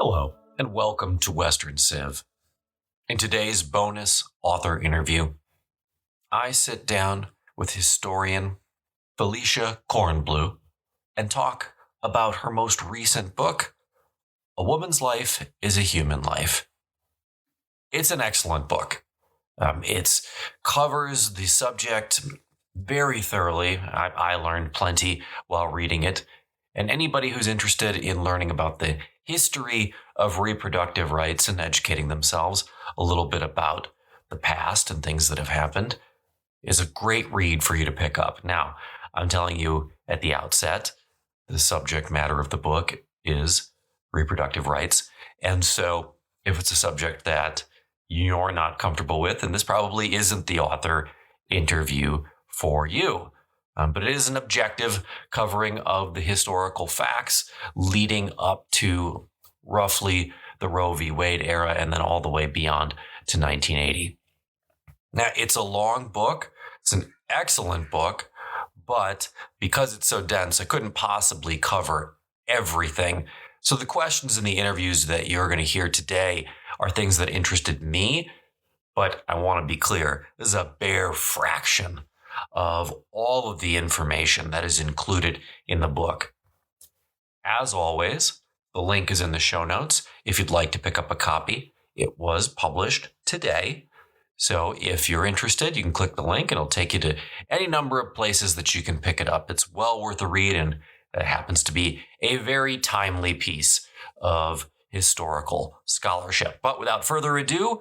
Hello, and welcome to Western Civ. In today's bonus author interview, I sit down with historian Felicia Kornblue and talk about her most recent book, A Woman's Life is a Human Life. It's an excellent book. It covers the subject very thoroughly. I learned plenty while reading it. And anybody who's interested in learning about the history of reproductive rights and educating themselves a little bit about the past and things that have happened is a great read for you to pick up. Now, I'm telling you at the outset, the subject matter of the book is reproductive rights. And so if it's a subject that you're not comfortable with, then this probably isn't the author interview for you. But it is an objective covering of the historical facts leading up to roughly the Roe v. Wade era and then all the way beyond to 1980. Now, it's a long book. It's an excellent book, but because it's so dense, I couldn't possibly cover everything. So the questions in the interviews that you're going to hear today are things that interested me, but I want to be clear, this is a bare fraction of all of the information that is included in the book. As always, the link is in the show notes if you'd like to pick up a copy. It was published today. So if you're interested, you can click the link and it'll take you to any number of places that you can pick it up. It's well worth a read, and it happens to be a very timely piece of historical scholarship. But without further ado,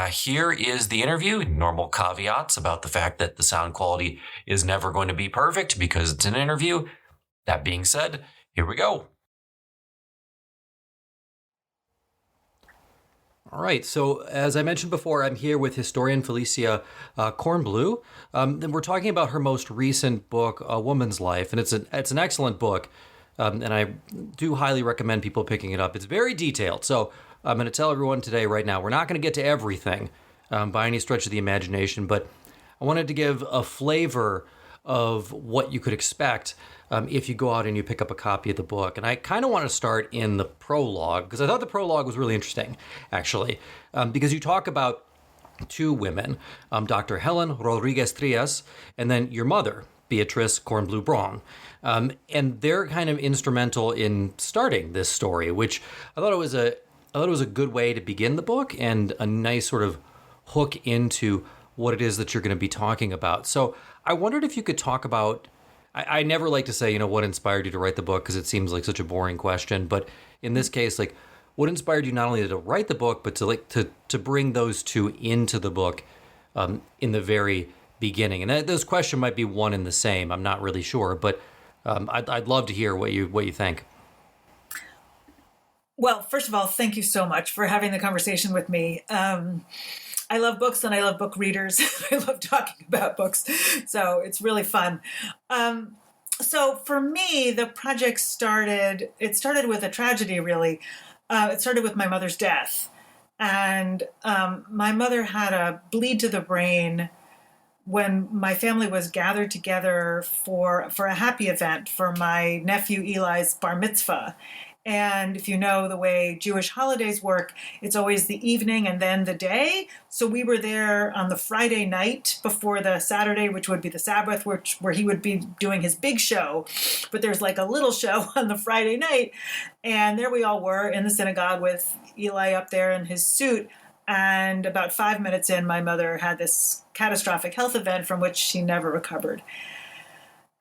here is the interview. Normal caveats about the fact that the sound quality is never going to be perfect because it's an interview. That being said, here we go. All right, so as I mentioned before, I'm here with historian Felicia Kornblue. And we're talking about her most recent book, A Woman's Life, and it's an excellent book. And I do highly recommend people picking it up. It's very detailed. So I'm going to tell everyone today, right now, we're not going to get to everything by any stretch of the imagination, but I wanted to give a flavor of what you could expect if you go out and you pick up a copy of the book. And I kind of want to start in the prologue, because I thought the prologue was really interesting, actually, because you talk about two women, Dr. Helen Rodriguez Trias, and then your mother, Beatrice Kornblue Braun. And they're kind of instrumental in starting this story, which I thought it was a good way to begin the book and a nice sort of hook into what it is that you're going to be talking about. So I wondered if you could talk about, I never like to say, what inspired you to write the book, because it seems like such a boring question. But in this case, like, what inspired you not only to write the book, but to bring those two into the book in the very beginning? And those questions might be one and the same. I'm not really sure, but I'd love to hear what you think. Well, first of all, thank you so much for having the conversation with me. I love books and I love book readers. I love talking about books, so it's really fun. So for me, the project started with a tragedy, really. It started with my mother's death. And my mother had a bleed to the brain when my family was gathered together for a happy event for my nephew Eli's bar mitzvah. And if you know the way Jewish holidays work, it's always the evening and then the day. So we were there on the Friday night before the Saturday, which would be the Sabbath, where he would be doing his big show. But there's like a little show on the Friday night. And there we all were in the synagogue with Eli up there in his suit. And about 5 minutes in, my mother had this catastrophic health event from which she never recovered.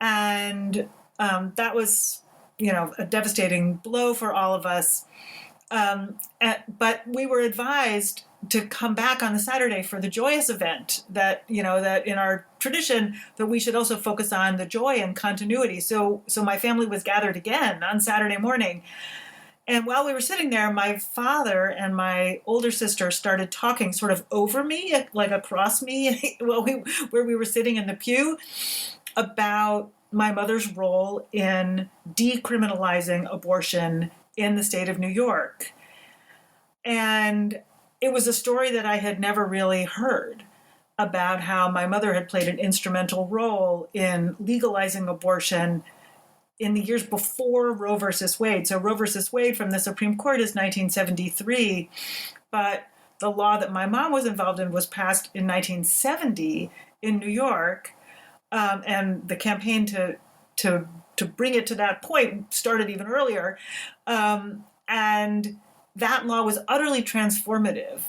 And that was, a devastating blow for all of us. But we were advised to come back on the Saturday for the joyous event that in our tradition, that we should also focus on the joy and continuity. So my family was gathered again on Saturday morning. And while we were sitting there, my father and my older sister started talking sort of over me, like across me, where we were sitting in the pew, about my mother's role in decriminalizing abortion in the state of New York. And it was a story that I had never really heard about how my mother had played an instrumental role in legalizing abortion in the years before Roe versus Wade. So Roe versus Wade from the Supreme Court is 1973, but the law that my mom was involved in was passed in 1970 in New York, and the campaign to bring it to that point started even earlier, and that law was utterly transformative.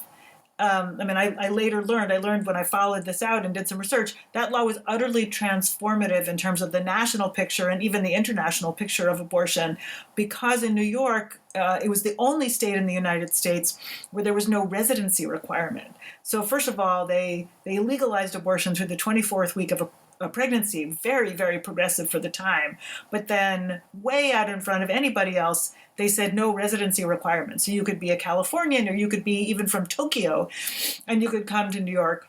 I later learned when I followed this out and did some research, that law was utterly transformative in terms of the national picture and even the international picture of abortion, because in New York, it was the only state in the United States where there was no residency requirement. So first of all, they legalized abortion through the 24th week of a pregnancy, very, very progressive for the time. But then way out in front of anybody else, they said no residency requirements. So you could be a Californian, or you could be even from Tokyo, and you could come to New York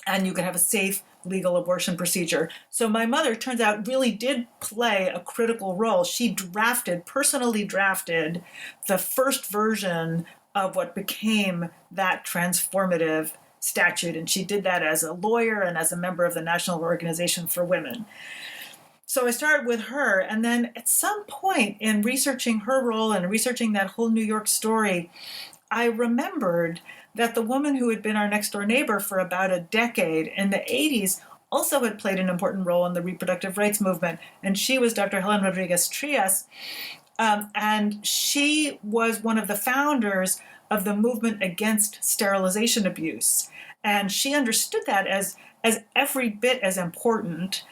and you could have a safe, legal abortion procedure. So my mother, turns out, really did play a critical role. She personally drafted the first version of what became that transformative statute. And she did that as a lawyer and as a member of the National Organization for Women. So I started with her, and then at some point in researching her role and researching that whole New York story, I remembered that the woman who had been our next door neighbor for about a decade in the 80s also had played an important role in the reproductive rights movement, and she was Dr. Helen Rodriguez Trias, and she was one of the founders of the movement against sterilization abuse, and she understood that as every bit as important,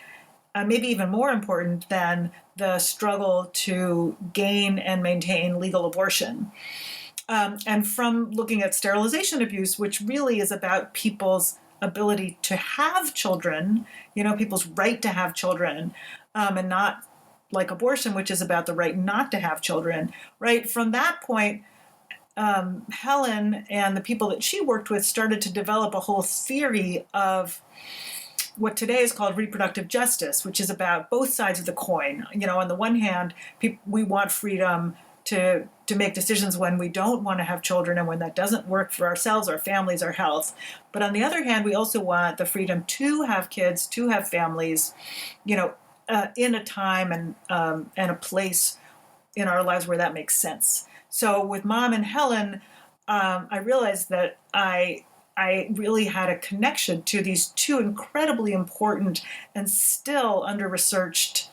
maybe even more important than the struggle to gain and maintain legal abortion. And from looking at sterilization abuse, which really is about people's ability to have children, people's right to have children, and not like abortion, which is about the right not to have children, right? From that point, Helen and the people that she worked with started to develop a whole theory of what today is called reproductive justice, which is about both sides of the coin. On the one hand, we want freedom to make decisions when we don't want to have children and when that doesn't work for ourselves, our families, our health. But on the other hand, we also want the freedom to have kids, to have families, in a time and a place in our lives where that makes sense. So with Mom and Helen, I realized that I really had a connection to these two incredibly important and still under-researched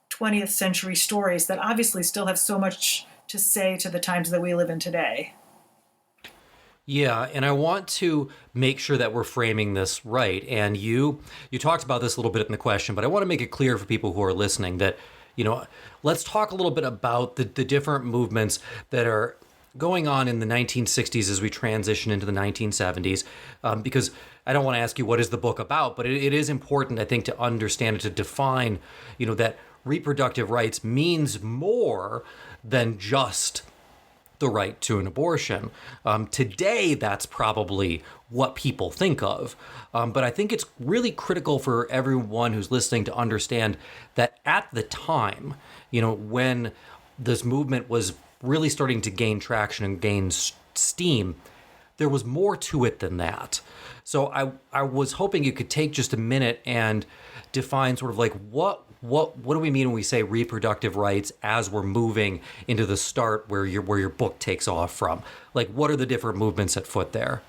20th century stories that obviously still have so much to say to the times that we live in today. Yeah, and I want to make sure that we're framing this right. And you talked about this a little bit in the question, but I want to make it clear for people who are listening that, let's talk a little bit about the different movements that are going on in the 1960s as we transition into the 1970s, because I don't want to ask you what is the book about, but it is important, I think, to understand and to define, that reproductive rights means more than just the right to an abortion. Today, that's probably what people think of. But I think it's really critical for everyone who's listening to understand that at the time, when this movement was really starting to gain traction and gain steam, there was more to it than that. So I was hoping you could take just a minute and define sort of like what do we mean when we say reproductive rights as we're moving into the start where your book takes off from? Like, what are the different movements at foot there?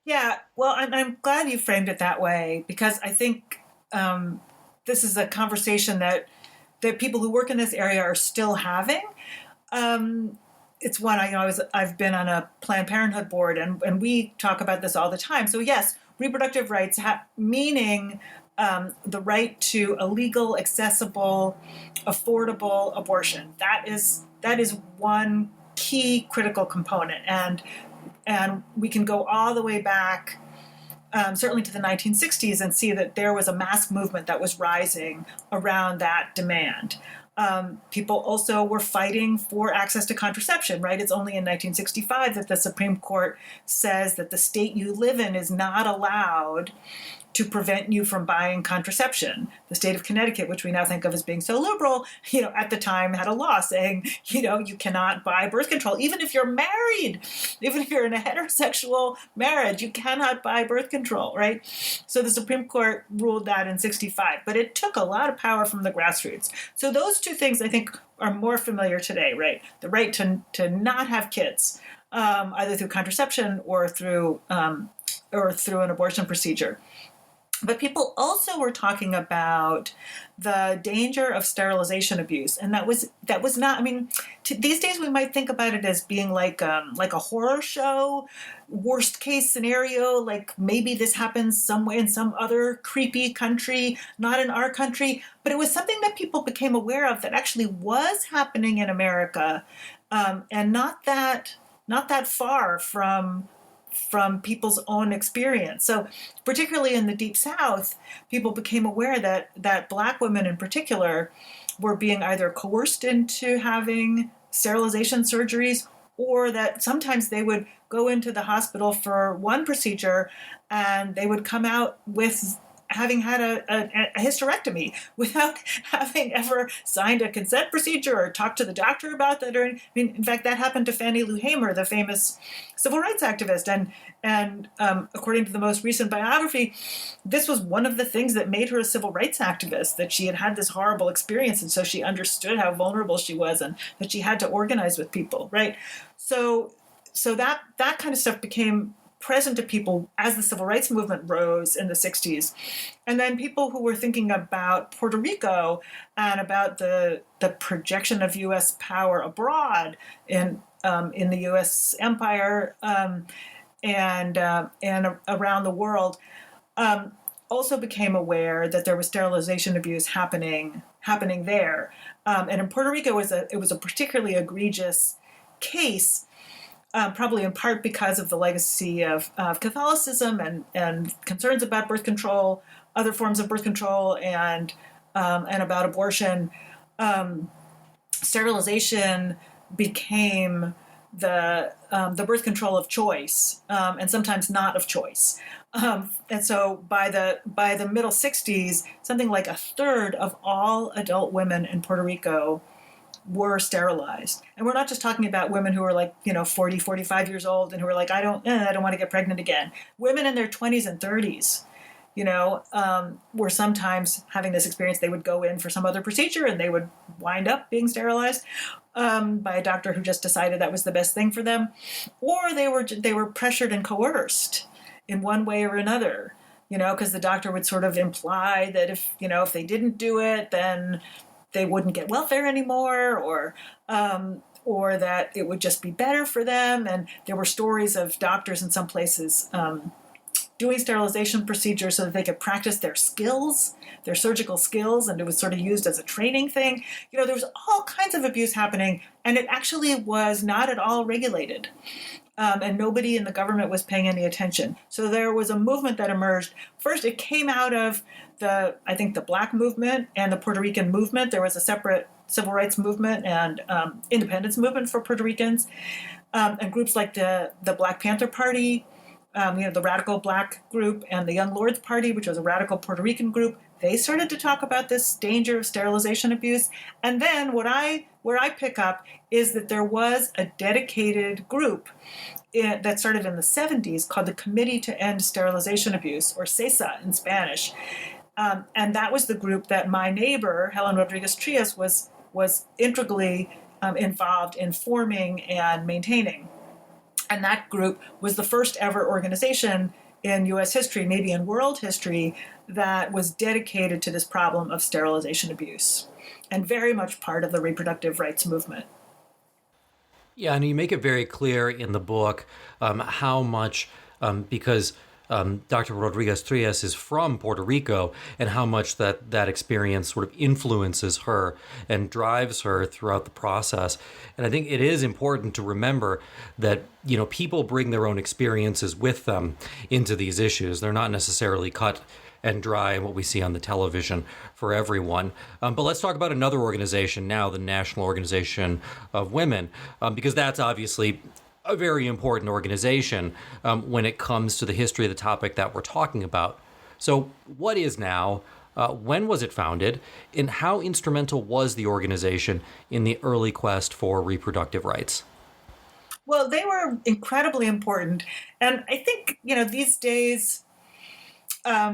Yeah, well, I'm glad you framed it that way, because I think this is a conversation that people who work in this area are still having. It's one I've been on a Planned Parenthood board, and we talk about this all the time. So yes, reproductive rights meaning the right to a legal, accessible, affordable abortion. That is one key critical component, and we can go all the way back, certainly to the 1960s, and see that there was a mass movement that was rising around that demand. People also were fighting for access to contraception, right? It's only in 1965 that the Supreme Court says that the state you live in is not allowed to prevent you from buying contraception. The state of Connecticut, which we now think of as being so liberal, at the time had a law saying, you cannot buy birth control. Even if you're married, even if you're in a heterosexual marriage, you cannot buy birth control, right? So the Supreme Court ruled that in 65, but it took a lot of power from the grassroots. So those two things I think are more familiar today, right? The right to not have kids, either through contraception or through an abortion procedure. But people also were talking about the danger of sterilization abuse, and that was not. I mean, these days we might think about it as being like a horror show, worst case scenario. Like maybe this happens somewhere in some other creepy country, not in our country. But it was something that people became aware of that actually was happening in America, and not that far from people's own experience. So particularly in the Deep South, people became aware that Black women in particular were being either coerced into having sterilization surgeries, or that sometimes they would go into the hospital for one procedure and they would come out with having had a hysterectomy without having ever signed a consent procedure or talked to the doctor about that. In fact, that happened to Fannie Lou Hamer, the famous civil rights activist. And according to the most recent biography, this was one of the things that made her a civil rights activist, that she had had this horrible experience. And so she understood how vulnerable she was and that she had to organize with people, right? So that kind of stuff became present to people as the civil rights movement rose in the 60s. And then people who were thinking about Puerto Rico and about the projection of U.S. power abroad in the U.S. empire and around the world also became aware that there was sterilization abuse happening there. And in Puerto Rico, it was a particularly egregious case, probably in part because of the legacy of Catholicism and concerns about birth control, other forms of birth control, and about abortion. Sterilization became the birth control of choice, and sometimes not of choice. And so by the middle 60s, something like a third of all adult women in Puerto Rico were sterilized. And we're not just talking about women who are like, 40, 45 years old and who are like, I don't want to get pregnant again. Women in their 20s and 30s, were sometimes having this experience. They would go in for some other procedure and they would wind up being sterilized by a doctor who just decided that was the best thing for them. Or they were pressured and coerced in one way or another, because the doctor would sort of imply that if they didn't do it, then they wouldn't get welfare anymore, or that it would just be better for them. And there were stories of doctors in some places doing sterilization procedures so that they could practice their skills, their surgical skills, and it was sort of used as a training thing. There was all kinds of abuse happening, and it actually was not at all regulated. And nobody in the government was paying any attention. So there was a movement that emerged. First, it came out of the Black movement and the Puerto Rican movement. There was a separate civil rights movement and independence movement for Puerto Ricans. And groups like the Black Panther Party, the Radical Black group, and the Young Lords Party, which was a radical Puerto Rican group, they started to talk about this danger of sterilization abuse. And then where I pick up is that there was a dedicated group that started in the 70s called the Committee to End Sterilization Abuse, or CESA in Spanish. And that was the group that my neighbor, Helen Rodriguez Trias, was integrally involved in forming and maintaining. And that group was the first ever organization in U.S. history, maybe in world history, that was dedicated to this problem of sterilization abuse, and very much part of the reproductive rights movement. Yeah, and you make it very clear in the book how much, because Dr. Rodriguez Trias is from Puerto Rico, and how much that experience sort of influences her and drives her throughout the process. And I think it is important to remember that, people bring their own experiences with them into these issues. They're not necessarily cut and dry what we see on the television for everyone. But let's talk about another organization now, the National Organization of Women, because that's obviously a very important organization when it comes to the history of the topic that we're talking about So, what is now? When was it founded? And how instrumental was the organization in the early quest for reproductive rights? Well, they were incredibly important. And I think, these days,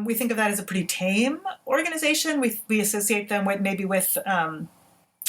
we think of that as a pretty tame organization. We associate them with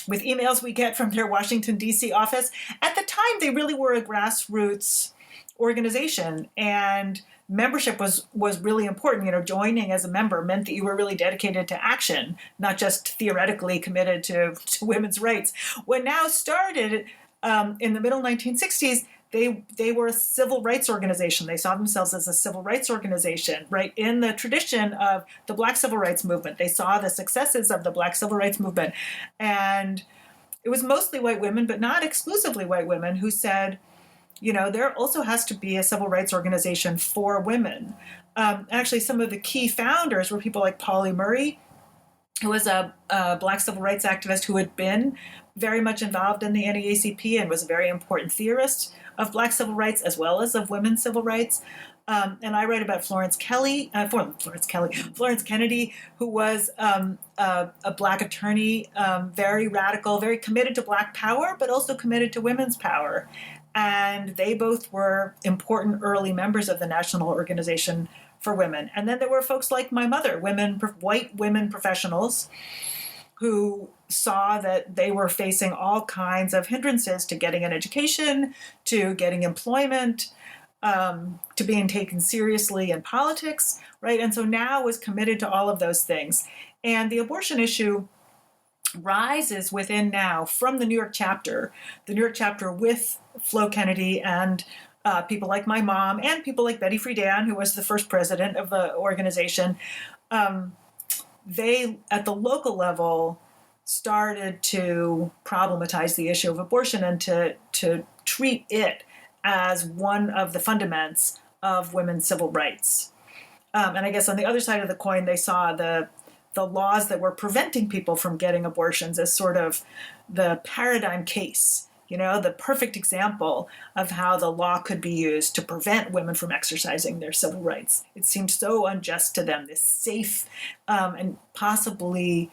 emails we get from their Washington, D.C. office. At the time, they really were a grassroots organization, and membership was really important. Joining as a member meant that you were really dedicated to action, not just theoretically committed to women's rights. What now started in the middle 1960s, they were a civil rights organization. They saw themselves as a civil rights organization, right? In the tradition of the Black Civil Rights Movement. They saw the successes of the Black Civil Rights Movement. And it was mostly white women, but not exclusively white women, who said, there also has to be a civil rights organization for women. Actually, some of the key founders were people like Pauli Murray, who was a Black civil rights activist who had been very much involved in the NAACP and was a very important theorist of Black civil rights as well as of women's civil rights. And I write about Florence Kennedy, who was a Black attorney, very radical, very committed to Black power, but also committed to women's power. And they both were important early members of the National Organization for Women. And then there were folks like my mother, white women professionals, who saw that they were facing all kinds of hindrances to getting an education, to getting employment, to being taken seriously in politics, right? And so now was committed to all of those things. And the abortion issue rises within now from the New York chapter with Flo Kennedy and people like my mom and people like Betty Friedan, who was the first president of the organization. They, at the local level, started to problematize the issue of abortion and to treat it as one of the fundaments of women's civil rights. And I guess on the other side of the coin, they saw the laws that were preventing people from getting abortions as sort of the paradigm case, the perfect example of how the law could be used to prevent women from exercising their civil rights. It seemed so unjust to them, this safe and possibly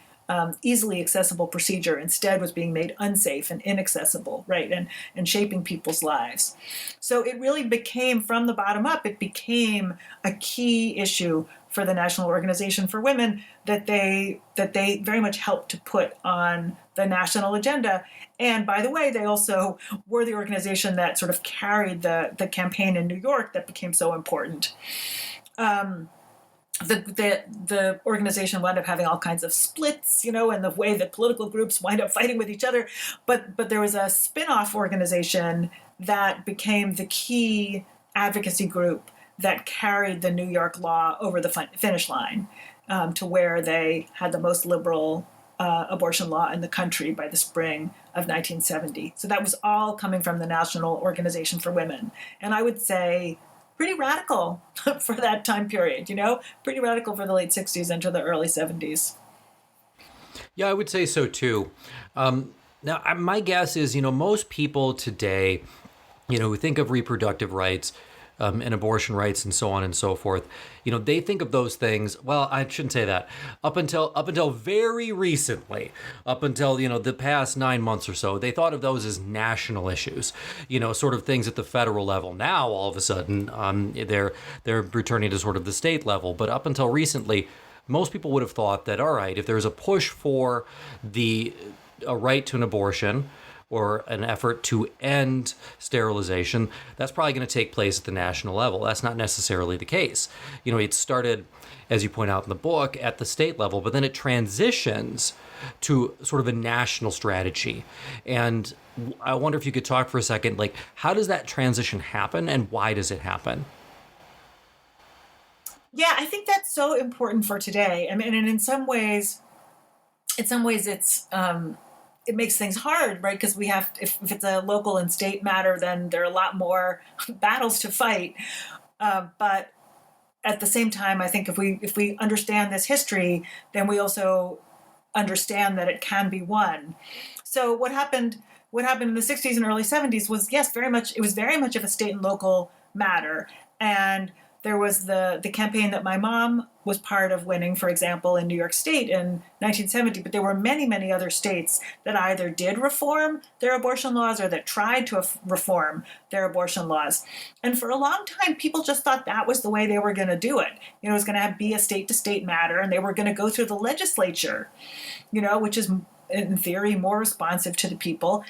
easily accessible procedure instead was being made unsafe and inaccessible, right, and shaping people's lives. So it really became, from the bottom up, it became a key issue for the National Organization for Women that they very much helped to put on the national agenda. And by the way, they also were the organization that sort of carried the campaign in New York that became so important. The organization wound up having all kinds of splits, and the way that political groups wind up fighting with each other. But there was a spin-off organization that became the key advocacy group that carried the New York law over the finish line to where they had the most liberal abortion law in the country by the spring of 1970. So that was all coming from the National Organization for Women. And I would say pretty radical for that time period, pretty radical for the late 60s into the early 70s. Yeah, I would say so too. Now, my guess is, most people today, who think of reproductive rights and abortion rights and so on and so forth, they think of those things. Well, I shouldn't say that. Up until very recently, up until, the past 9 months or so, they thought of those as national issues, sort of things at the federal level. Now, all of a sudden, they're returning to sort of the state level. But up until recently, most people would have thought that, all right, if there's a push for a right to an abortion, or an effort to end sterilization, that's probably going to take place at the national level. That's not necessarily the case. It started, as you point out in the book, at the state level, but then it transitions to sort of a national strategy. And I wonder if you could talk for a second, how does that transition happen and why does it happen? Yeah, I think that's so important for today. I mean, and in some ways it's, it makes things hard, right? Because we have, if it's a local and state matter, then there are a lot more battles to fight. But at the same time, I think if we understand this history, then we also understand that it can be won. So what happened in the 60s and early 70s was, yes, it was very much of a state and local matter. And There was the campaign that my mom was part of winning, for example, in New York State in 1970, but there were many, many other states that either did reform their abortion laws or that tried to reform their abortion laws. And for a long time, people just thought that was the way they were going to do it. It was going to be a state-to-state matter, and they were going to go through the legislature, which is, in theory, more responsive to the people.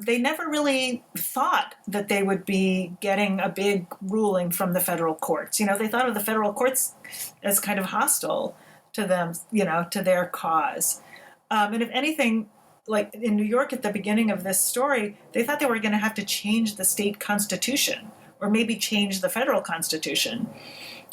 They never really thought that they would be getting a big ruling from the federal courts. They thought of the federal courts as kind of hostile to them, to their cause. And if anything, like in New York at the beginning of this story, they thought they were going to have to change the state constitution or maybe change the federal constitution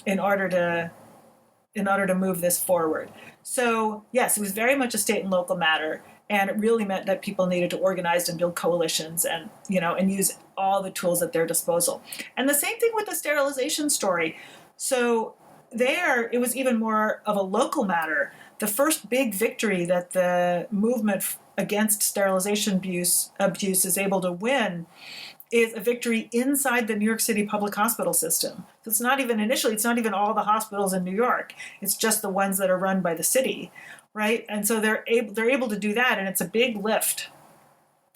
in order to move this forward. So, yes, it was very much a state and local matter. And it really meant that people needed to organize and build coalitions and use all the tools at their disposal. And the same thing with the sterilization story. So there, it was even more of a local matter. The first big victory that the movement against sterilization abuse is able to win is a victory inside the New York City public hospital system. So it's not even all the hospitals in New York. It's just the ones that are run by the city. Right? And so they're able to do that, and it's a big lift.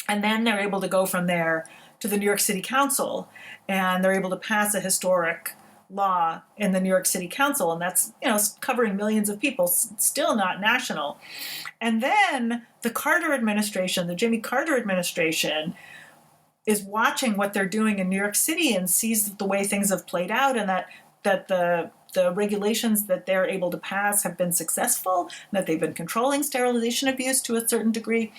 And then they're able to go from there to the New York City Council, and they're able to pass a historic law in the New York City Council, and that's covering millions of people, still not national. And then the Carter administration, the Jimmy Carter administration, is watching what they're doing in New York City and sees the way things have played out, and that the regulations that they're able to pass have been successful, that they've been controlling sterilization abuse to a certain degree.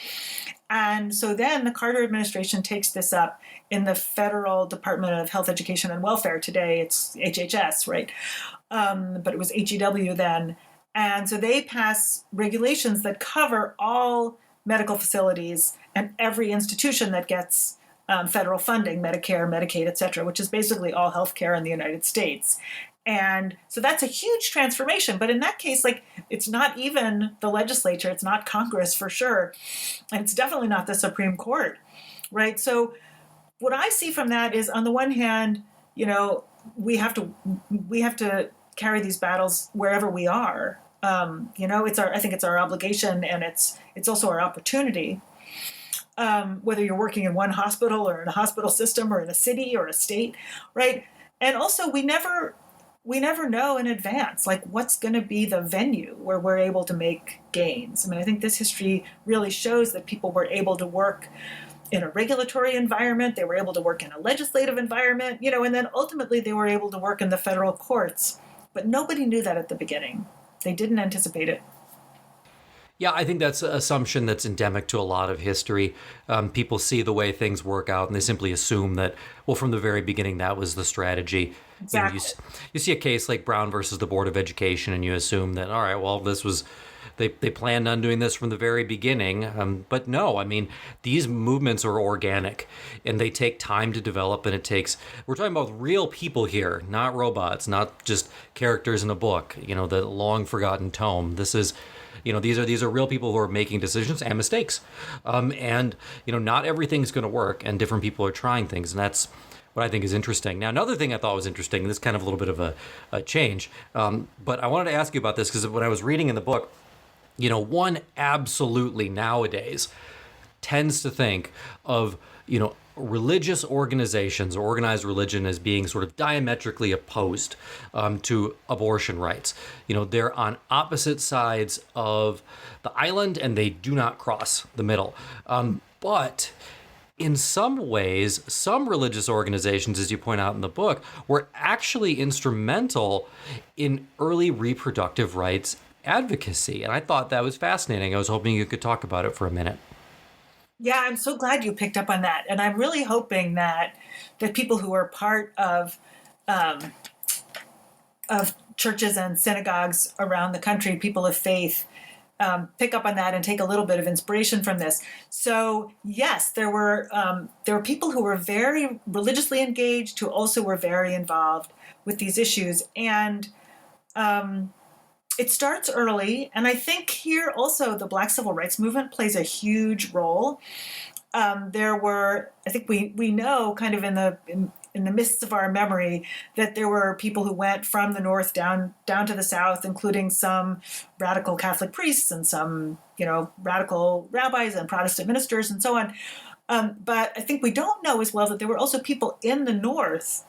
And so then the Carter administration takes this up in the Federal Department of Health, Education, and Welfare. Today it's HHS, right? But it was HEW then. And so they pass regulations that cover all medical facilities and every institution that gets federal funding, Medicare, Medicaid, et cetera, which is basically all healthcare in the United States. And so that's a huge transformation. But in that case, it's not even the legislature, it's not Congress for sure. And it's definitely not the Supreme Court, right? So what I see from that is, on the one hand, we have to carry these battles wherever we are. I think it's our obligation, and it's also our opportunity. Whether you're working in one hospital or in a hospital system or in a city or a state, right? And also, we never know in advance, what's going to be the venue where we're able to make gains. I think this history really shows that people were able to work in a regulatory environment, they were able to work in a legislative environment, and then ultimately they were able to work in the federal courts. But nobody knew that at the beginning. They didn't anticipate it. Yeah, I think that's an assumption that's endemic to a lot of history. People see the way things work out, and they simply assume that, well, from the very beginning, that was the strategy. Exactly. You see a case like Brown versus the Board of Education, and you assume that, all right, well, this was they planned on doing this from the very beginning. But no, these movements are organic, and they take time to develop, and we're talking about real people here, not robots, not just characters in a book, the long forgotten tome. This is... these are real people who are making decisions and mistakes. And not everything's going to work, and different people are trying things. And that's what I think is interesting. Now, another thing I thought was interesting, this is kind of a little bit of a change, but I wanted to ask you about this because when I was reading in the book, one absolutely nowadays tends to think of, religious organizations or organized religion as being sort of diametrically opposed to abortion rights. They're on opposite sides of the island, and they do not cross the middle. But in some ways, some religious organizations, as you point out in the book, were actually instrumental in early reproductive rights advocacy. And I thought that was fascinating. I was hoping you could talk about it for a minute. Yeah, I'm so glad you picked up on that. And I'm really hoping that people who are part of churches and synagogues around the country, people of faith, pick up on that and take a little bit of inspiration from this. So yes, there were people who were very religiously engaged, who also were very involved with these issues. And it starts early, and I think here also the Black Civil Rights Movement plays a huge role. There were, I think we know, kind of in the mists of our memory that there were people who went from the north down to the south, including some radical Catholic priests and some, radical rabbis and Protestant ministers and so on. But I think we don't know as well that there were also people in the north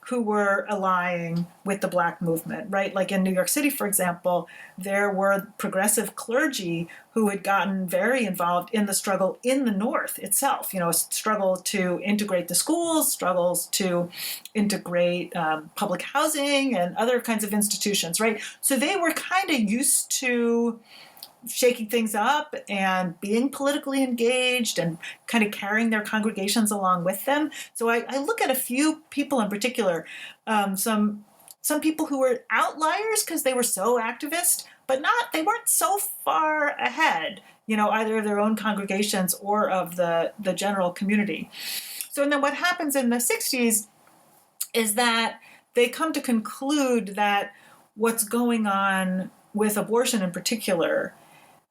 who were allying with the Black movement, right? Like in New York City, for example, there were progressive clergy who had gotten very involved in the struggle in the North itself, a struggle to integrate the schools, struggles to integrate public housing and other kinds of institutions, right? So they were kind of used to shaking things up and being politically engaged and kind of carrying their congregations along with them. So I look at a few people in particular, some people who were outliers because they were so activist, but they weren't so far ahead, either of their own congregations or of the general community. So then what happens in the 60s is that they come to conclude that what's going on with abortion in particular,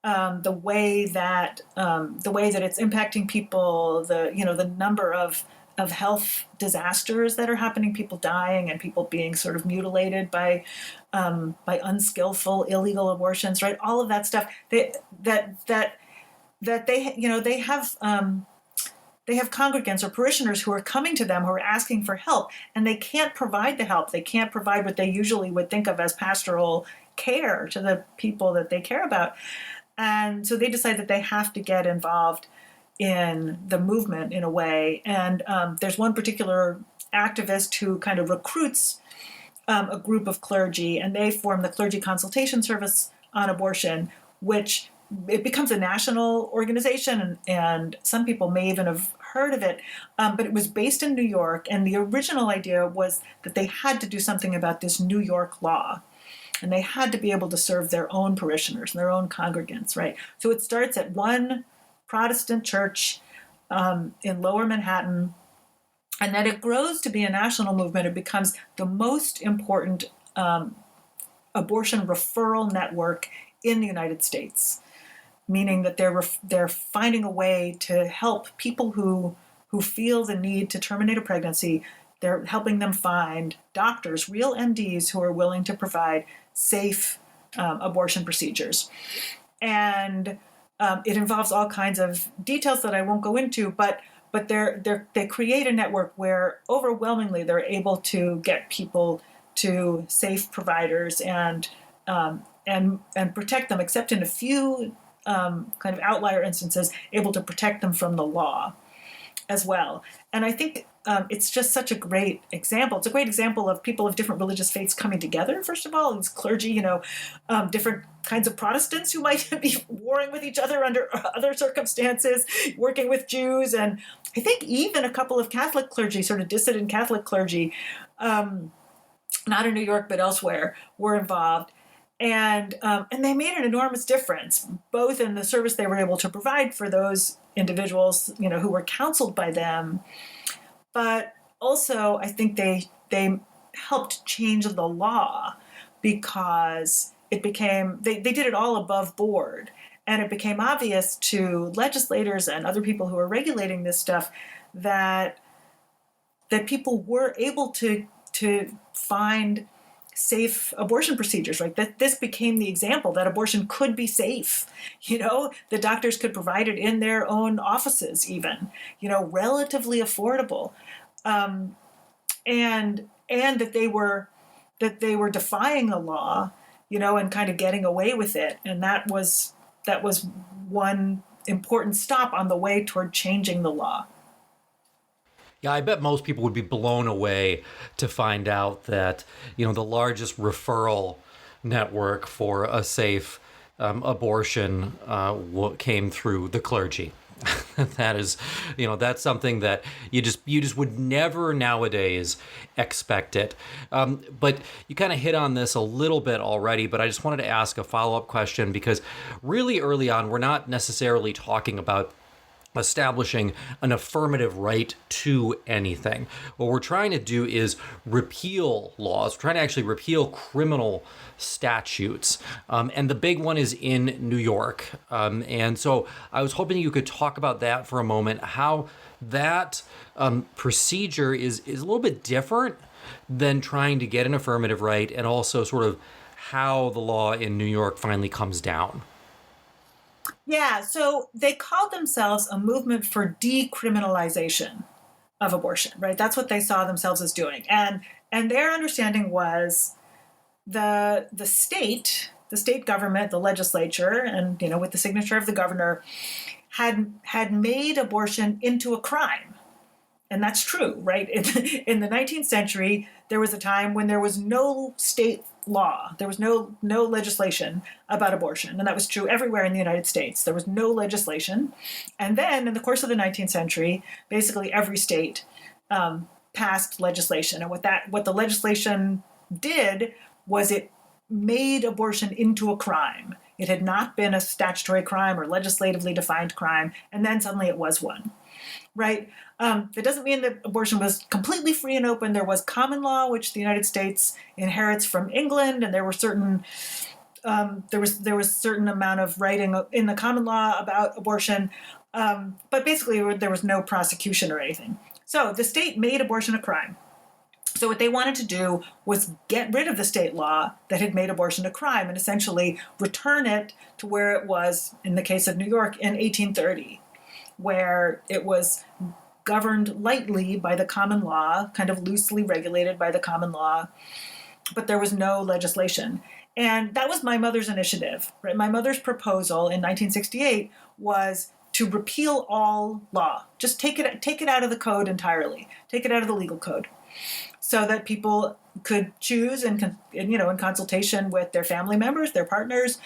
the way that it's impacting people, the number of health disasters that are happening, people dying and people being sort of mutilated by unskillful illegal abortions, right? All of that stuff. They have congregants or parishioners who are coming to them who are asking for help, and they can't provide the help. They can't provide what they usually would think of as pastoral care to the people that they care about. And so they decide that they have to get involved in the movement in a way. And there's one particular activist who kind of recruits a group of clergy, and they form the Clergy Consultation Service on Abortion, which it becomes a national organization, and some people may even have heard of it, but it was based in New York, and the original idea was that they had to do something about this New York law. And they had to be able to serve their own parishioners and their own congregants, right? So it starts at one Protestant church in Lower Manhattan, and then it grows to be a national movement. It becomes the most important abortion referral network in the United States, meaning that they're finding a way to help people who feel the need to terminate a pregnancy. They're helping them find doctors, real MDs, who are willing to provide safe abortion procedures. And it involves all kinds of details that I won't go into, but they create a network where overwhelmingly they're able to get people to safe providers and protect them, except in a few kind of outlier instances, able to protect them from the law as well. And I think it's just such a great example. It's a great example of people of different religious faiths coming together, first of all. These clergy, different kinds of Protestants who might be warring with each other under other circumstances, working with Jews, and I think even a couple of Catholic clergy, sort of dissident Catholic clergy, not in New York but elsewhere, were involved. And they made an enormous difference, both in the service they were able to provide for those individuals, who were counseled by them, but also I think they helped change the law, because it became they did it all above board, and it became obvious to legislators and other people who were regulating this stuff that people were able to find safe abortion procedures, right? That this became the example that abortion could be safe. The doctors could provide it in their own offices, even, relatively affordable, and that they were defying the law, and kind of getting away with it. And that was one important stop on the way toward changing the law. Yeah, I bet most people would be blown away to find out that, the largest referral network for a safe abortion came through the clergy. That is, that's something that you just would never nowadays expect it. But you kind of hit on this a little bit already, but I just wanted to ask a follow-up question, because really early on, we're not necessarily talking about establishing an affirmative right to anything. What we're trying to do is repeal laws. We're trying to actually repeal criminal statutes. And the big one is in New York. And so I was hoping you could talk about that for a moment, how that procedure is a little bit different than trying to get an affirmative right, and also sort of how the law in New York finally comes down. Yeah, so they called themselves a movement for decriminalization of abortion, right? That's what they saw themselves as doing. And their understanding was the state government, the legislature, and with the signature of the governor, had made abortion into a crime. And that's true, right? In the 19th century, there was a time when there was no state law. There was no legislation about abortion. And that was true everywhere in the United States. There was no legislation. And then in the course of the 19th century, basically every state passed legislation. And what the legislation did was it made abortion into a crime. It had not been a statutory crime or legislatively defined crime. And then suddenly it was one. Right? That doesn't mean that abortion was completely free and open. There was common law, which the United States inherits from England, and there were certain there was certain amount of writing in the common law about abortion, but basically there was no prosecution or anything. So the state made abortion a crime. So what they wanted to do was get rid of the state law that had made abortion a crime and essentially return it to where it was in the case of New York in 1830. Where it was governed lightly by the common law, kind of loosely regulated by the common law, but there was no legislation. And that was my mother's initiative, right? My mother's proposal in 1968 was to repeal all law. Just take it out of the code entirely. Take it out of the legal code, so that people could choose in consultation with their family members, their partners,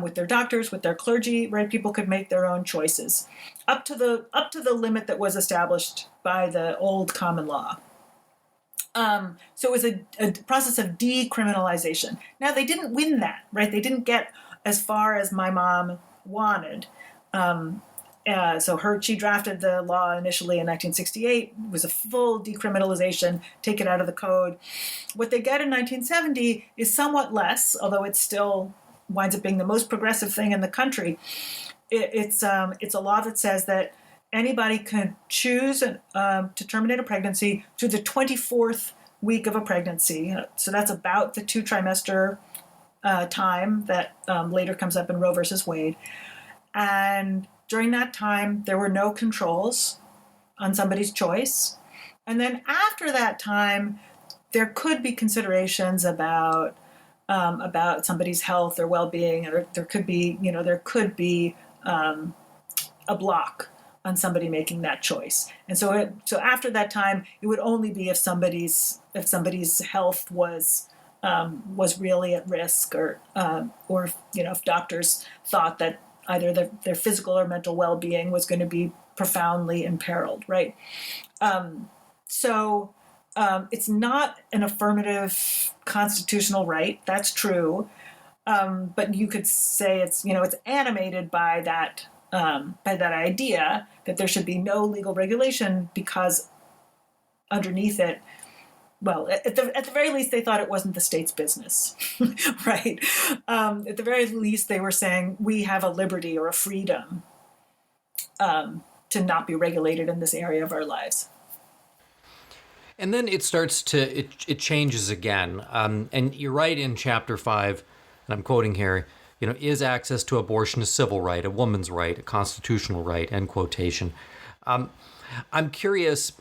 with their doctors, with their clergy, right? People could make their own choices up to the limit that was established by the old common law. So it was a process of decriminalization. Now, they didn't win that, right? They didn't get as far as my mom wanted. She drafted the law initially in 1968. It was a full decriminalization, take it out of the code. What they get in 1970 is somewhat less, although it still winds up being the most progressive thing in the country. It's a law that says that anybody can choose to terminate a pregnancy to the 24th week of a pregnancy. So that's about the 2-trimester time that later comes up in Roe versus Wade. And during that time, there were no controls on somebody's choice. And then after that time, there could be considerations about somebody's health or well-being, or there could be a block on somebody making that choice. And so after that time, it would only be if somebody's health was really at risk, or if doctors thought that either their physical or mental well-being was going to be profoundly imperiled, right? It's not an affirmative constitutional right. That's true, but you could say it's animated by that idea that there should be no legal regulation, because underneath it, well, at the very least, they thought it wasn't the state's business, right? At the very least, they were saying we have a liberty or a freedom to not be regulated in this area of our lives. And then it changes again. And you're right in chapter 5, and I'm quoting here, is access to abortion a civil right, a woman's right, a constitutional right, end quotation. I'm curious,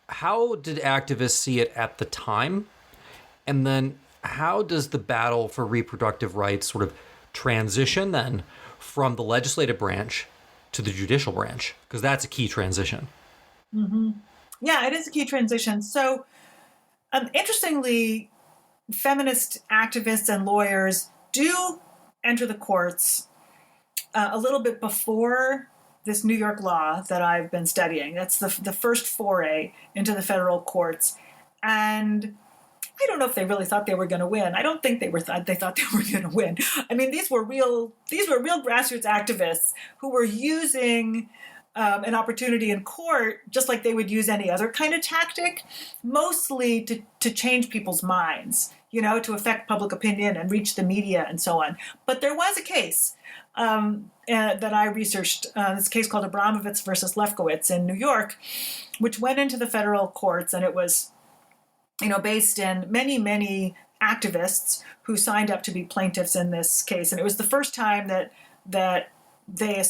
how did activists see it at the time? And then how does the battle for reproductive rights sort of transition then from the legislative branch to the judicial branch? Because that's a key transition. Mm-hmm. Yeah, it is a key transition. So, interestingly, feminist activists and lawyers do enter the courts a little bit before this New York law that I've been studying. That's the first foray into the federal courts. And I don't know if they really thought they were going to win. I don't think they thought they were going to win. I mean, these were real grassroots activists who were using an opportunity in court, just like they would use any other kind of tactic, mostly to change people's minds, to affect public opinion and reach the media and so on. But there was a case that I researched. This case called Abramovitz versus Lefkowitz in New York, which went into the federal courts, and it was, based in many, many activists who signed up to be plaintiffs in this case. And it was the first time that they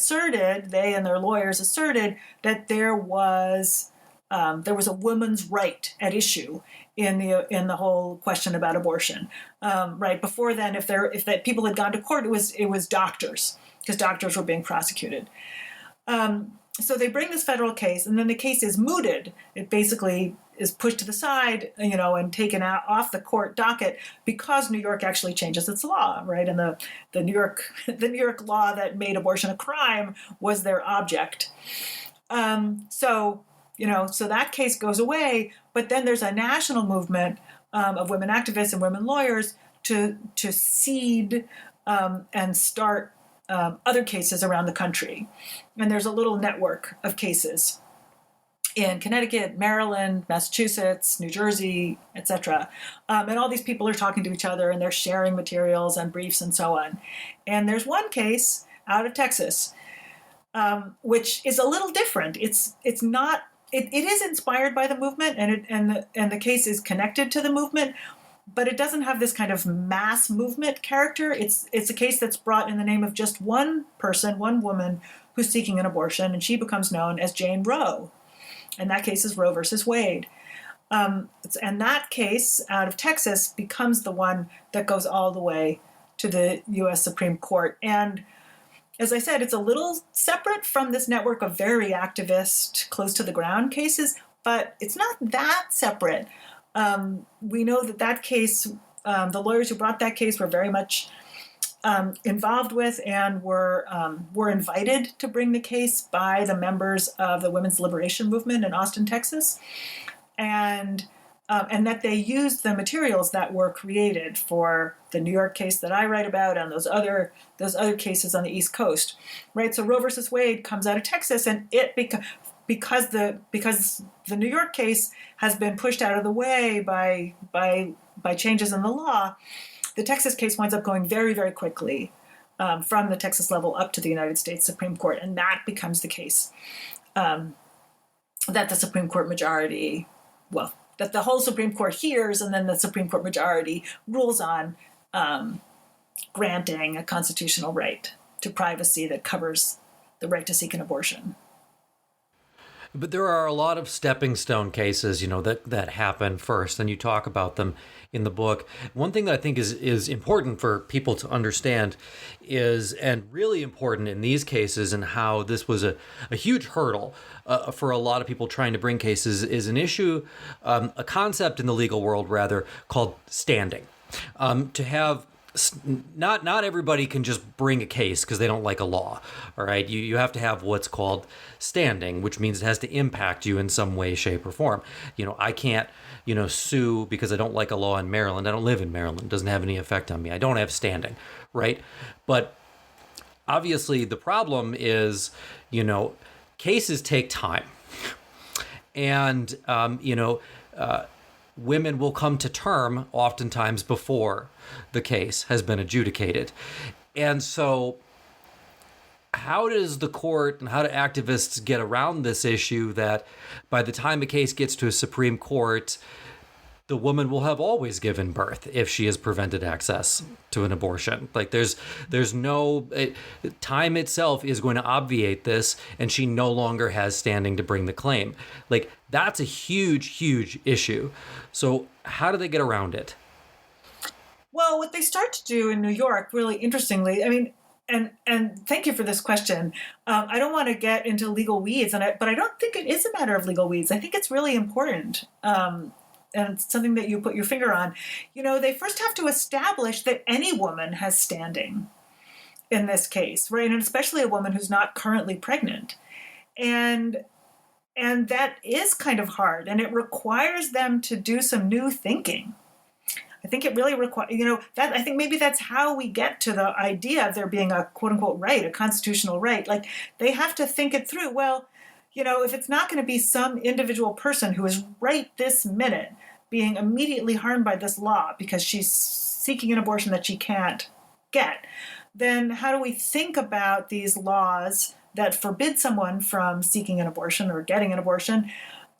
and their lawyers asserted that there was a woman's right at issue in the whole question about abortion. Right before then, if that people had gone to court, it was doctors, because doctors were being prosecuted. So they bring this federal case, and then the case is mooted. It basically is pushed to the side, and taken out off the court docket because New York actually changes its law, right? And the New York law that made abortion a crime was their object. So that case goes away, but then there's a national movement of women activists and women lawyers to seed and start other cases around the country. And there's a little network of cases in Connecticut, Maryland, Massachusetts, New Jersey, etc. And all these people are talking to each other, and they're sharing materials and briefs and so on. And there's one case out of Texas, which is a little different. It's not. It is inspired by the movement, and the case is connected to the movement, but it doesn't have this kind of mass movement character. It's a case that's brought in the name of just one person, one woman who's seeking an abortion, and she becomes known as Jane Roe. And that case is Roe versus Wade. And that case out of Texas becomes the one that goes all the way to the U.S. Supreme Court. And as I said, it's a little separate from this network of very activist, close to the ground cases, but it's not that separate. We know that case, the lawyers who brought that case were very much involved with and were invited to bring the case by the members of the Women's Liberation Movement in Austin, Texas, and that they used the materials that were created for the New York case that I write about and those other cases on the East Coast, right? So Roe versus Wade comes out of Texas, and because the New York case has been pushed out of the way by changes in the law, the Texas case winds up going very, very quickly from the Texas level up to the United States Supreme Court, and that becomes the case that the Supreme Court majority, that the whole Supreme Court hears, and then the Supreme Court majority rules on granting a constitutional right to privacy that covers the right to seek an abortion. But there are a lot of stepping stone cases, that happen first, and you talk about them in the book. One thing that I think is important for people to understand is, and really important in these cases, and how this was a huge hurdle for a lot of people trying to bring cases, is an issue, a concept in the legal world, rather, called standing. To have not everybody can just bring a case because they don't like a law. All right, you have to have what's called standing, which means it has to impact you in some way, shape, or form. I can't sue because I don't like a law in Maryland. I don't live in Maryland. It doesn't have any effect on me. I don't have standing, right? But obviously the problem is, cases take time, and women will come to term oftentimes before the case has been adjudicated. And so how does the court and how do activists get around this issue that by the time a case gets to a Supreme Court, the woman will have always given birth if she has prevented access to an abortion? Like there's no time itself is going to obviate this, and she no longer has standing to bring the claim. Like that's a huge, huge issue. So how do they get around it? Well, what they start to do in New York, really interestingly, I mean, and thank you for this question. I don't want to get into legal weeds, but I don't think it is a matter of legal weeds. I think it's really important. And it's something that you put your finger on. They first have to establish that any woman has standing in this case, right? And especially a woman who's not currently pregnant. And that is kind of hard, and it requires them to do some new thinking. I think it really requires, that I think maybe that's how we get to the idea of there being a quote unquote right, a constitutional right. Like they have to think it through. Well, if it's not going to be some individual person who is right this minute being immediately harmed by this law because she's seeking an abortion that she can't get, then how do we think about these laws that forbid someone from seeking an abortion or getting an abortion?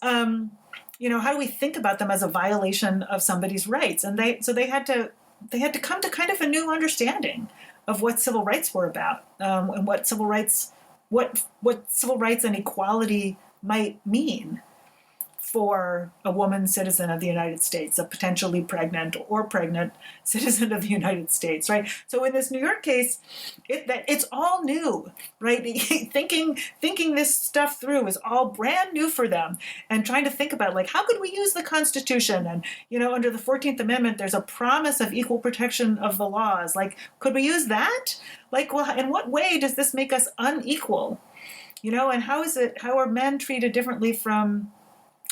How do we think about them as a violation of somebody's rights? And they had to come to kind of a new understanding of what civil rights were about, and what civil rights and equality might mean for a woman citizen of the United States, a potentially pregnant or pregnant citizen of the United States, right? So in this New York case, it's all new, right? Thinking this stuff through is all brand new for them, and trying to think about like, how could we use the Constitution? And under the 14th Amendment, there's a promise of equal protection of the laws. Like, could we use that? Like, well, in what way does this make us unequal? And how are men treated differently from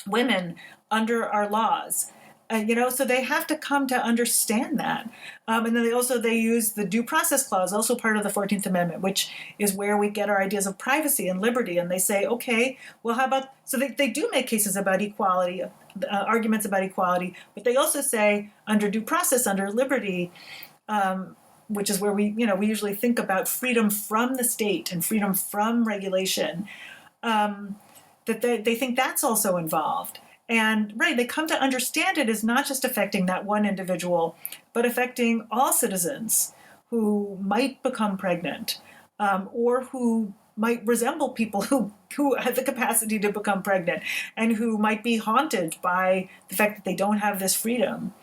women under our laws? So they have to come to understand that. And then they use the Due Process Clause, also part of the 14th Amendment, which is where we get our ideas of privacy and liberty. And they say, okay, well, how about, so they do make cases about equality, arguments about equality, but they also say under due process, under liberty, which is where we usually think about freedom from the state and freedom from regulation, that they think that's also involved. And right, they come to understand it as not just affecting that one individual, but affecting all citizens who might become pregnant, or who might resemble people who have the capacity to become pregnant, and who might be haunted by the fact that they don't have this freedom.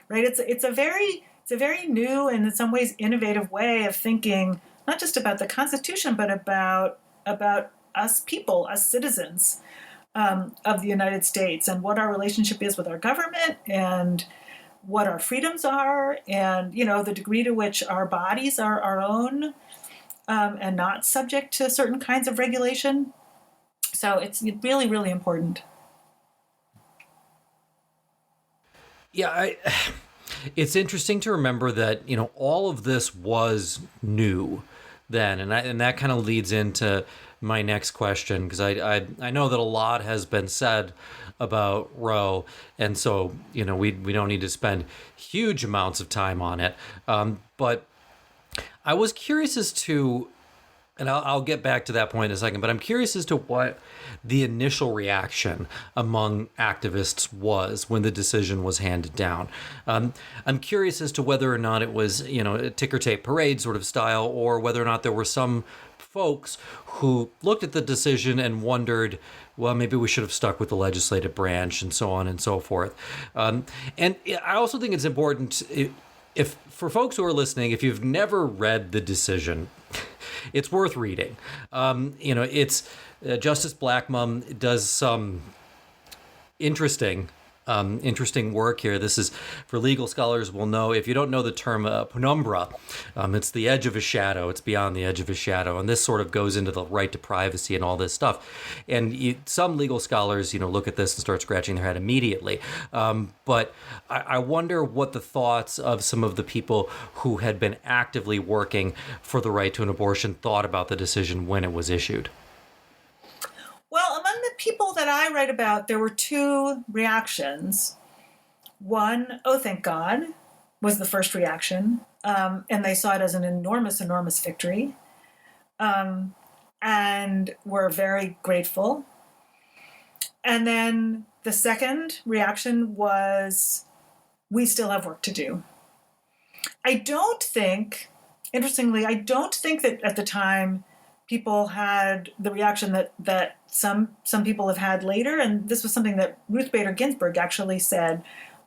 Right? It's a very new and in some ways innovative way of thinking, not just about the Constitution, but about us people, us citizens of the United States, and what our relationship is with our government, and what our freedoms are, and the degree to which our bodies are our own, and not subject to certain kinds of regulation. So it's really, really important. Yeah, it's interesting to remember that all of this was new then, and that kind of leads into my next question, because I know that a lot has been said about Roe, and so we don't need to spend huge amounts of time on it. But I was curious as to, and I'll get back to that point in a second, but I'm curious as to what the initial reaction among activists was when the decision was handed down. I'm curious as to whether or not it was, a ticker tape parade sort of style, or whether or not there were some folks who looked at the decision and wondered, well, maybe we should have stuck with the legislative branch, and so on and so forth. And I also think it's important, if for folks who are listening, if you've never read the decision, it's worth reading. It's Justice Blackmun does some interesting work here. This is, for legal scholars will know, if you don't know the term penumbra, it's the edge of a shadow. It's beyond the edge of a shadow. And this sort of goes into the right to privacy and all this stuff. And some legal scholars, look at this and start scratching their head immediately. But I wonder what the thoughts of some of the people who had been actively working for the right to an abortion thought about the decision when it was issued. Well, among the people that I write about, there were two reactions. One, oh, thank God, was the first reaction. And they saw it as an enormous, enormous victory. And were very grateful. And then the second reaction was, we still have work to do. Interestingly, I don't think that at the time people had the reaction that some people have had later, and this was something that Ruth Bader Ginsburg actually said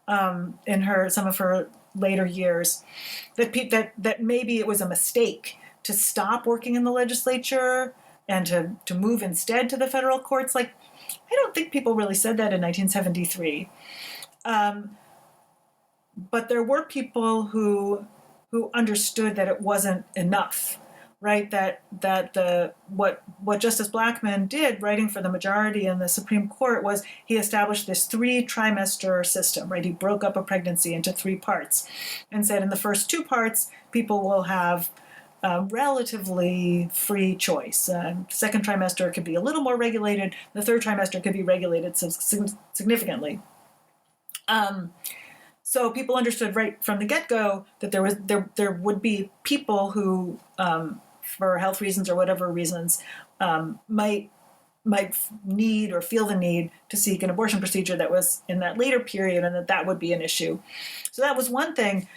in some of her later years, that maybe it was a mistake to stop working in the legislature and to move instead to the federal courts. Like, I don't think people really said that in 1973, but there were people who understood that it wasn't enough. right? That the what Justice Blackmun did, writing for the majority in the Supreme Court, was he established this 3-trimester system, right? He broke up a pregnancy into 3 parts, and said in the first 2 parts, people will have relatively free choice. Second trimester could be a little more regulated. The third trimester could be regulated significantly. So people understood right from the get-go that there would be people who, for health reasons or whatever reasons, might need or feel the need to seek an abortion procedure that was in that later period, and that would be an issue. So that was one thing.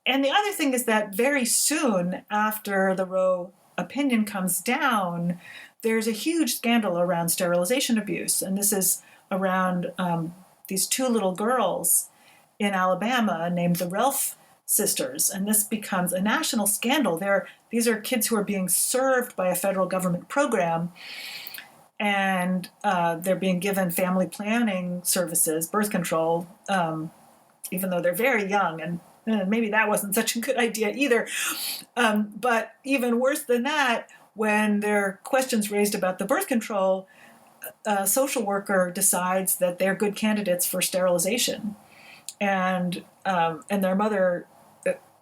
And the other thing is that very soon after the Roe opinion comes down, there's a huge scandal around sterilization abuse. And this is around these 2 little girls in Alabama named the Relf sisters. And this becomes a national scandal. These are kids who are being served by a federal government program, and they're being given family planning services, birth control, even though they're very young, and maybe that wasn't such a good idea either. But even worse than that, when there are questions raised about the birth control, a social worker decides that they're good candidates for sterilization, and their mother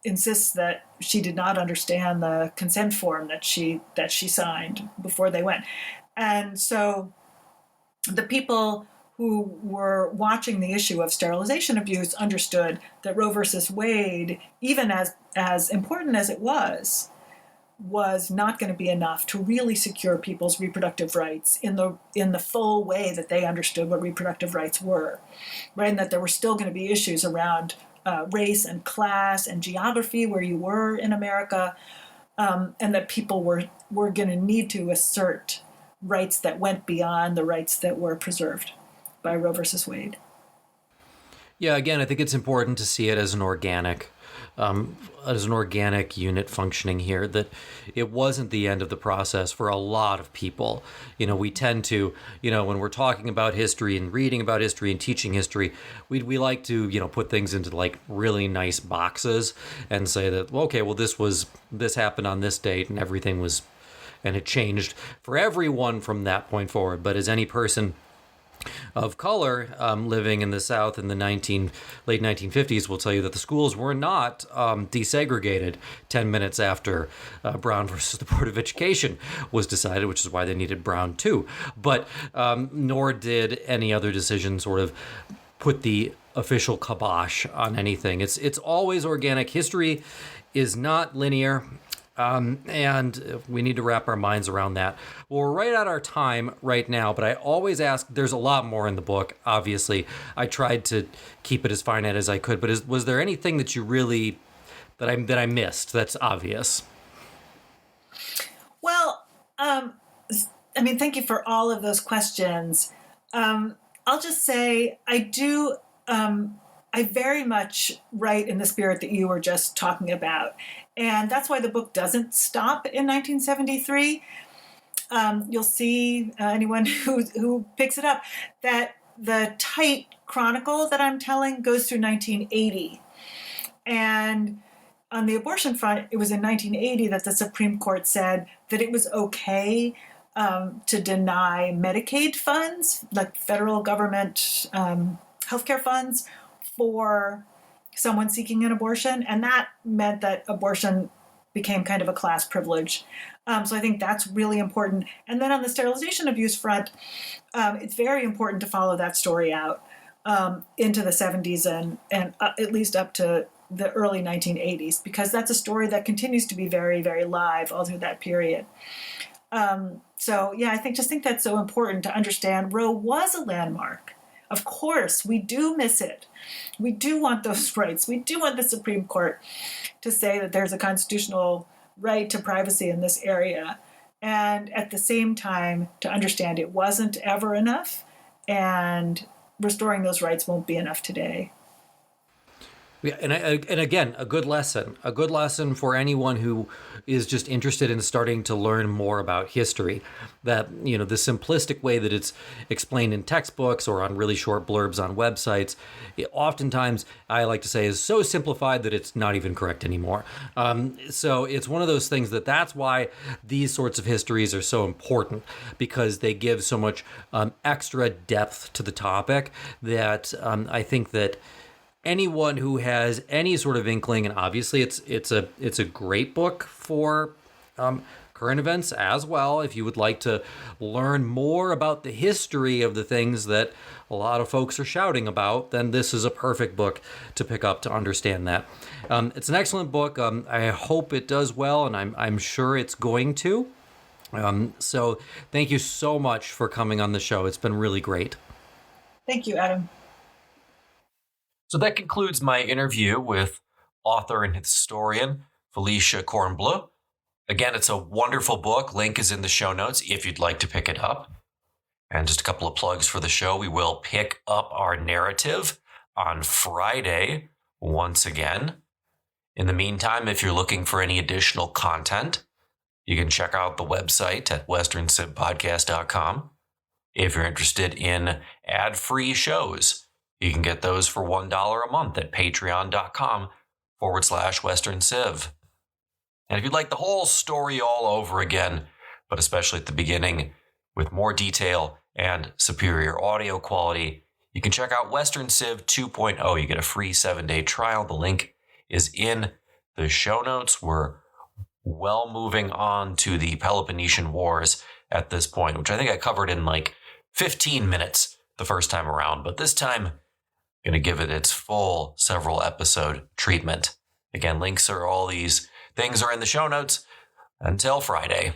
insists that she did not understand the consent form that she signed before they went. And so the people who were watching the issue of sterilization abuse understood that Roe versus Wade, even as important as it was not going to be enough to really secure people's reproductive rights in the full way that they understood what reproductive rights were, right? And that there were still going to be issues around race and class and geography, where you were in America, and that people were going to need to assert rights that went beyond the rights that were preserved by Roe versus Wade. Yeah, again, I think it's important to see it as an organic unit functioning here, that it wasn't the end of the process for a lot of people. We tend to, when we're talking about history and reading about history and teaching history, we like to, put things into like really nice boxes and say that, okay, well, this happened on this date and everything was, and it changed for everyone from that point forward. But as any person of color living in the South in the late 1950s will tell you that the schools were not desegregated 10 minutes after Brown versus the Board of Education was decided, which is why they needed Brown too. But nor did any other decision sort of put the official kibosh on anything. It's always organic. History is not linear. And we need to wrap our minds around that. Well, we're right at our time right now, but I always ask, there's a lot more in the book, obviously. I tried to keep it as finite as I could, but was there anything that you really, that I missed that's obvious? Well, thank you for all of those questions. I'll just say I very much write in the spirit that you were just talking about. And that's why the book doesn't stop in 1973. You'll see, anyone who picks it up, that the tight chronicle that I'm telling goes through 1980. And on the abortion front, it was in 1980 that the Supreme Court said that it was okay to deny Medicaid funds, like federal government healthcare funds, for someone seeking an abortion, and that meant that abortion became kind of a class privilege. So I think that's really important. And then on the sterilization abuse front, it's very important to follow that story out into the 70s and at least up to the early 1980s, because that's a story that continues to be very, very live all through that period. So yeah, I think that's so important to understand. Roe was a landmark. Of course, we do miss it. We do want those rights. We do want the Supreme Court to say that there's a constitutional right to privacy in this area. And at the same time, to understand it wasn't ever enough, and restoring those rights won't be enough today. Yeah, and again, a good lesson for anyone who is just interested in starting to learn more about history. That, you know, the simplistic way that it's explained in textbooks or on really short blurbs on websites, oftentimes I like to say is so simplified that it's not even correct anymore. So it's one of those things that's why these sorts of histories are so important, because they give so much extra depth to the topic that I think that anyone who has any sort of inkling, and obviously it's a great book for current events as well. If you would like to learn more about the history of the things that a lot of folks are shouting about, then this is a perfect book to pick up to understand that. It's an excellent book. I hope it does well, and I'm sure it's going to. So thank you so much for coming on the show. It's been really great. Thank you, Adam. So that concludes my interview with author and historian Felicia Kornbluh. Again, it's a wonderful book. Link is in the show notes if you'd like to pick it up. And just a couple of plugs for the show. We will pick up our narrative on Friday once again. In the meantime, if you're looking for any additional content, you can check out the website at westerncivpodcast.com. If you're interested in ad-free shows, you can get those for $1 a month at patreon.com/westernciv. And if you'd like the whole story all over again, but especially at the beginning with more detail and superior audio quality, you can check out Western Civ 2.0. You get a free 7-day trial. The link is in the show notes. We're well moving on to the Peloponnesian Wars at this point, which I think I covered in like 15 minutes the first time around. But this time, going to give it its full several episode treatment. Again, links are all these things are in the show notes. Until Friday.